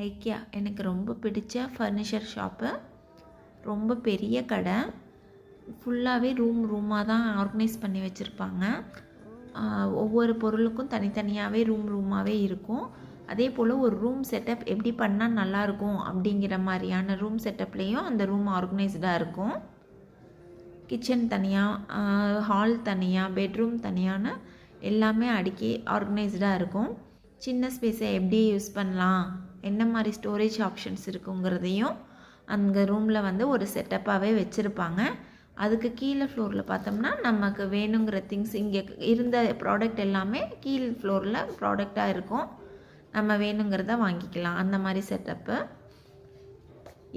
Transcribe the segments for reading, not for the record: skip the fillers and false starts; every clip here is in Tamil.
ஐக்கியா எனக்கு ரொம்ப பிடிச்ச ஃபர்னிச்சர் ஷாப்பு. ரொம்ப பெரிய கடை. ஃபுல்லாகவே ரூமாக தான் ஆர்கனைஸ் பண்ணி வச்சுருப்பாங்க. ஒவ்வொரு பொருளுக்கும் தனித்தனியாகவே ரூமாகவே இருக்கும். அதே போல் ஒரு ரூம் செட்டப் எப்படி பண்ணால் நல்லாயிருக்கும் அப்படிங்கிற மாதிரியான ரூம் செட்டப்லேயும் அந்த ரூம் ஆர்கனைஸ்டாக இருக்கும். கிச்சன் தனியாக, ஹால் தனியாக, பெட்ரூம் தனியான எல்லாமே அடுக்கி ஆர்கனைஸ்டாக இருக்கும். சின்ன ஸ்பேஸை எப்படி யூஸ் பண்ணலாம், என்ன மாதிரி ஸ்டோரேஜ் ஆப்ஷன்ஸ் இருக்குங்கிறதையும் அந்த ரூமில் வந்து ஒரு செட்டப்பாகவே வச்சுருப்பாங்க. அதுக்கு கீழே ஃப்ளோரில் பார்த்தோம்னா நமக்கு வேணுங்கிற திங்ஸ் இங்கே இருந்த ப்ராடக்ட் எல்லாமே கீழ் ஃப்ளோரில் ப்ராடக்டாக இருக்கும். நம்ம வேணுங்கிறத வாங்கிக்கலாம், அந்த மாதிரி செட்டப்பு.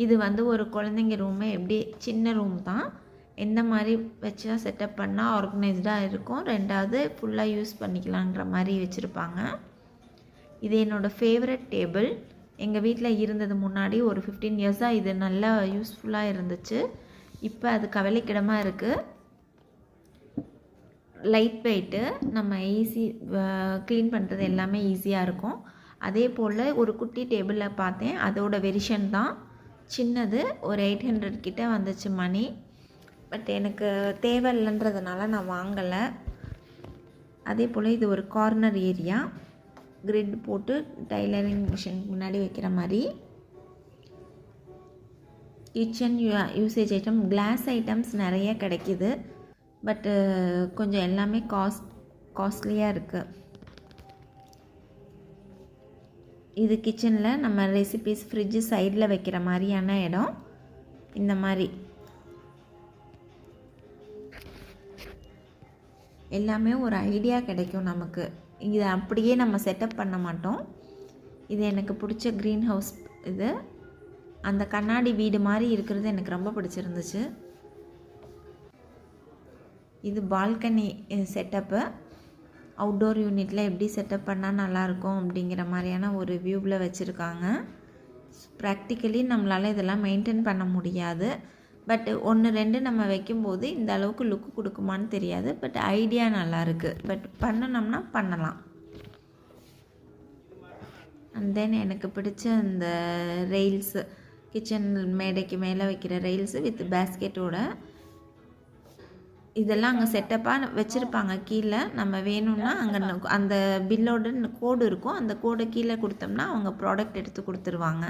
இது வந்து ஒரு குழந்தைங்க ரூமு, எப்படி சின்ன ரூம் தான், எந்த மாதிரி வச்சா செட்டப் பண்ணால் ஆர்கனைஸ்டாக இருக்கும், ரெண்டாவது ஃபுல்லாக யூஸ் பண்ணிக்கலான்ற மாதிரி வச்சுருப்பாங்க. இது என்னோடய ஃபேவரட் டேபிள். எங்கள் வீட்டில் இருந்தது முன்னாடி ஒரு 15 இயர்ஸாக இது நல்லா யூஸ்ஃபுல்லாக இருந்துச்சு. இப்போ அது கவலைக்கிடமாக இருக்குது. லைட் வெயிட்டு, நம்ம ஈஸி க்ளீன் பண்ணுறது எல்லாமே ஈஸியாக இருக்கும். அதே போல் ஒரு குட்டி டேபிளில் பார்த்தேன், அதோட வெரிஷன் தான் சின்னது. ஒரு 800 கிட்டே வந்துச்சு மணி. பட் எனக்கு தேவையில்லைன்றதுனால நான் வாங்கலை. அதே போல் இது ஒரு கார்னர் ஏரியா, கிரிட் போட்டு டைலரிங் மிஷின் முன்னாடி வைக்கிற மாதிரி. Kitchen usage item, class items நிறைய கிடைக்கிது. பட்டு கொஞ்சம் எல்லாமே காஸ்ட்லியாக இருக்குது. இது கிச்சனில் நம்ம ரெசிபீஸ், ஃப்ரிட்ஜு சைடில் வைக்கிற மாதிரியான இடம். இந்த மாதிரி எல்லாமே ஒரு ஐடியா கிடைக்கும் நமக்கு. இதை அப்படியே நம்ம செட்டப் பண்ண மாட்டோம். இது எனக்கு பிடிச்ச க்ரீன் ஹவுஸ். இது அந்த கண்ணாடி வீடு மாதிரி இருக்கிறது எனக்கு ரொம்ப பிடிச்சிருந்துச்சு. இது பால்கனி செட்டப்பு. அவுட்டோர் யூனிட்டில் எப்படி செட்டப் பண்ணால் நல்லாயிருக்கும் அப்படிங்கிற மாதிரியான ஒரு வியூவில் வச்சுருக்காங்க. ப்ராக்டிக்கலி நம்மளால் இதெல்லாம் மெயின்டைன் பண்ண முடியாது. பட் 1-2 நம்ம வைக்கும்போது இந்த அளவுக்கு லுக்கு கொடுக்குமான்னு தெரியாது. பட் ஐடியா நல்லாயிருக்கு. பட் பண்ணணும்னா பண்ணலாம். அண்ட் தென் எனக்கு பிடிச்ச அந்த ரெயில்ஸு, கிச்சன் மேடைக்கு மேலே வைக்கிற ரெயில்ஸு வித் பேஸ்கெட்டோட, இதெல்லாம் அங்கே செட்டப்பாக வச்சுருப்பாங்க. கீழே நம்ம வேணும்னா அங்கே அந்த பில்லோட கோடு இருக்கும், அந்த கோடை கீழே கொடுத்தோம்னா அவங்க ப்ராடக்ட் எடுத்து கொடுத்துருவாங்க.